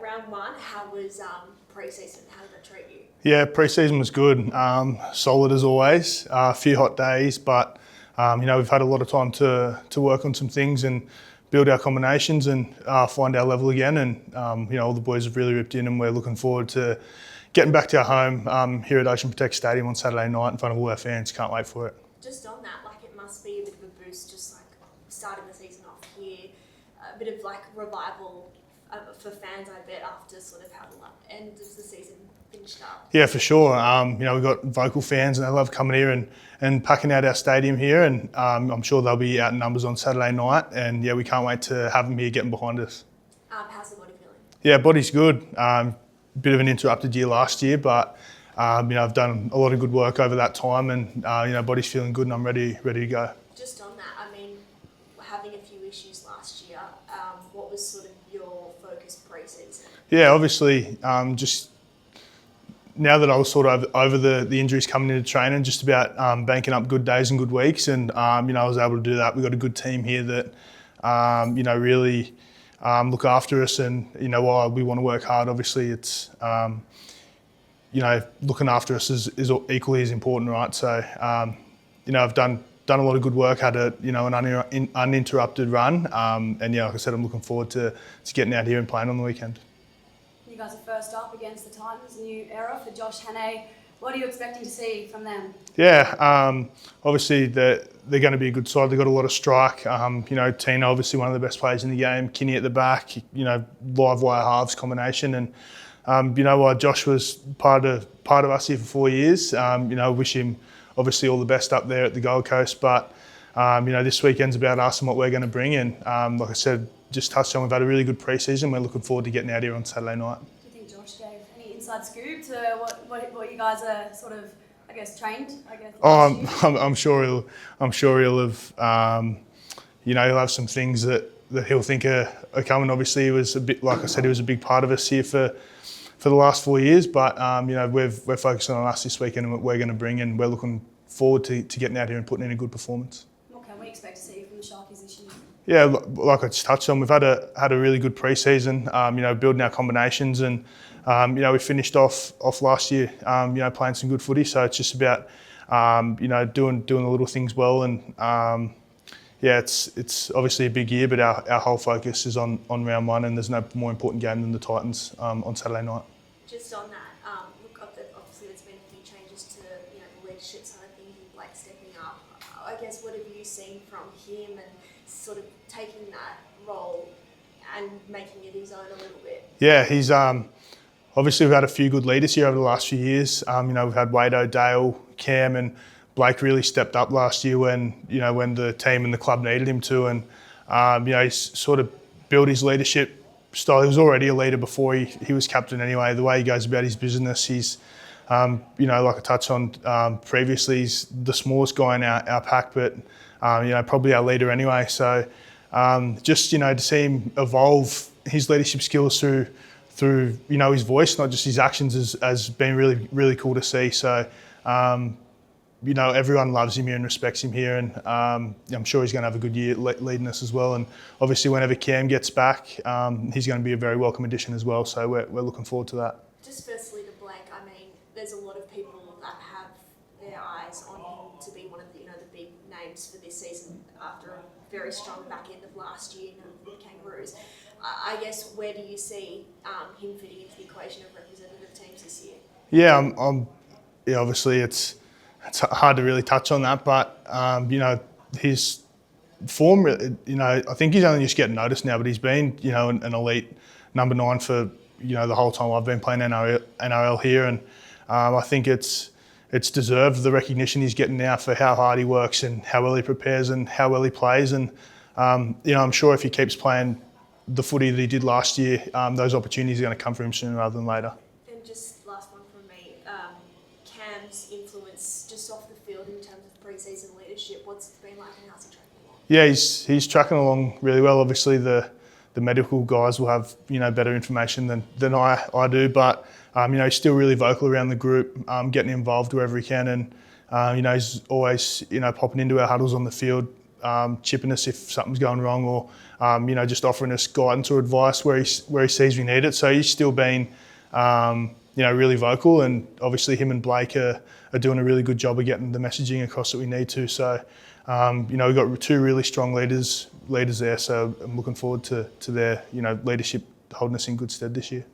round one, how was pre-season? How did that treat you? Yeah, pre-season was good. Solid as always. A few hot days, but we've had a lot of time to work on some things and build our combinations and find our level again. And all the boys have really ripped in, and we're looking forward to getting back to our home here at Ocean Protect Stadium on Saturday night in front of all our fans. Can't wait for it. Just on that, it must be a bit of a boost, just starting the season off here, a bit of revival for fans, I bet, after sort of how the end of the season finished up. Yeah, for sure. We've got vocal fans and they love coming here and packing out our stadium here, and I'm sure they'll be out in numbers on Saturday night, and yeah, we can't wait to have them here getting behind us. How's the body feeling? Yeah, body's good. Bit of an interrupted year last year, but I've done a lot of good work over that time, and body's feeling good, and I'm ready to go. Just on that, having a few issues last year, what was sort of your focus pre-season? Yeah, obviously, just now that I was sort of over the injuries coming into training, just about banking up good days and good weeks, and I was able to do that. We've got a good team here that really look after us, and while we want to work hard, obviously it's looking after us is equally as important, right? So I've done a lot of good work, had an uninterrupted run, and yeah, like I said, I'm looking forward to getting out here and playing on the weekend. You guys are first up against the Titans, new era for Josh Hannay. What are you expecting to see from them? Yeah, obviously they're going to be a good side. They've got a lot of strike. Tina, obviously one of the best players in the game. Kinney at the back, live wire halves combination. And Josh was part of us here for 4 years. Wish him obviously all the best up there at the Gold Coast. But this weekend's about us and what we're going to bring. And like I said, just touched on, we've had a really good pre-season. We're looking forward to getting out here on Saturday night. Do you think Josh gave any inside scoop to what you guys are sort of, trained? I'm sure he'll have he'll have some things that he'll think are coming. Obviously, he was a bit, like I said, he was a big part of us here for the last 4 years. But we're focusing on us this weekend and what we're going to bring, and we're looking forward to getting out here and putting in a good performance. What can we expect to see from the Sharkies this year? Yeah, like I just touched on, we've had a really good pre-season. Building our combinations, and we finished off last year, playing some good footy. So it's just about doing the little things well, and it's obviously a big year, but our whole focus is on round one, and there's no more important game than the Titans on Saturday night. Just on that, obviously there's been a few changes to the leadership side of things, Blake stepping up. I guess, what have you seen from him and sort of taking that role and making it his own a little bit? Yeah, he's obviously we've had a few good leaders here over the last few years. We've had Wade O'Dale, Cam, and Blake really stepped up last year when the team and the club needed him to, and he's sort of built his leadership style. He was already a leader before he was captain anyway. The way he goes about his business, he's like I touched on previously, he's the smallest guy in our pack, but probably our leader anyway. So just to see him evolve his leadership skills through his voice, not just his actions, has been really, really cool to see. So everyone loves him here and respects him here, and I'm sure he's going to have a good year leading us as well. And obviously whenever Cam gets back, he's going to be a very welcome addition as well. So we're looking forward to that. Just firstly to Blake, there's a lot of people that have their eyes on him to be one of the big names for this season after a very strong back end of last year in the Kangaroos. I guess, where do you see him fitting into the equation of representative teams this year? Yeah, obviously it's hard to really touch on that, but his form, I think he's only just getting noticed now, but he's been an elite number 9 for the whole time I've been playing NRL here, and I think it's deserved, the recognition he's getting now for how hard he works and how well he prepares and how well he plays. And I'm sure if he keeps playing the footy that he did last year, those opportunities are going to come for him sooner rather than later. And just last one from me, Cam's influence just off the field in terms of pre-season leadership, what's it been like and how's he tracking along? Yeah, he's tracking along really well. Obviously the medical guys will have better information than I do, but he's still really vocal around the group, getting involved wherever he can, and he's always popping into our huddles on the field, chipping us if something's going wrong, or just offering us guidance or advice where he sees we need it. So he's still been really vocal, and obviously him and Blake are doing a really good job of getting the messaging across that we need to. So we've got two really strong leaders there. So I'm looking forward to their leadership holding us in good stead this year.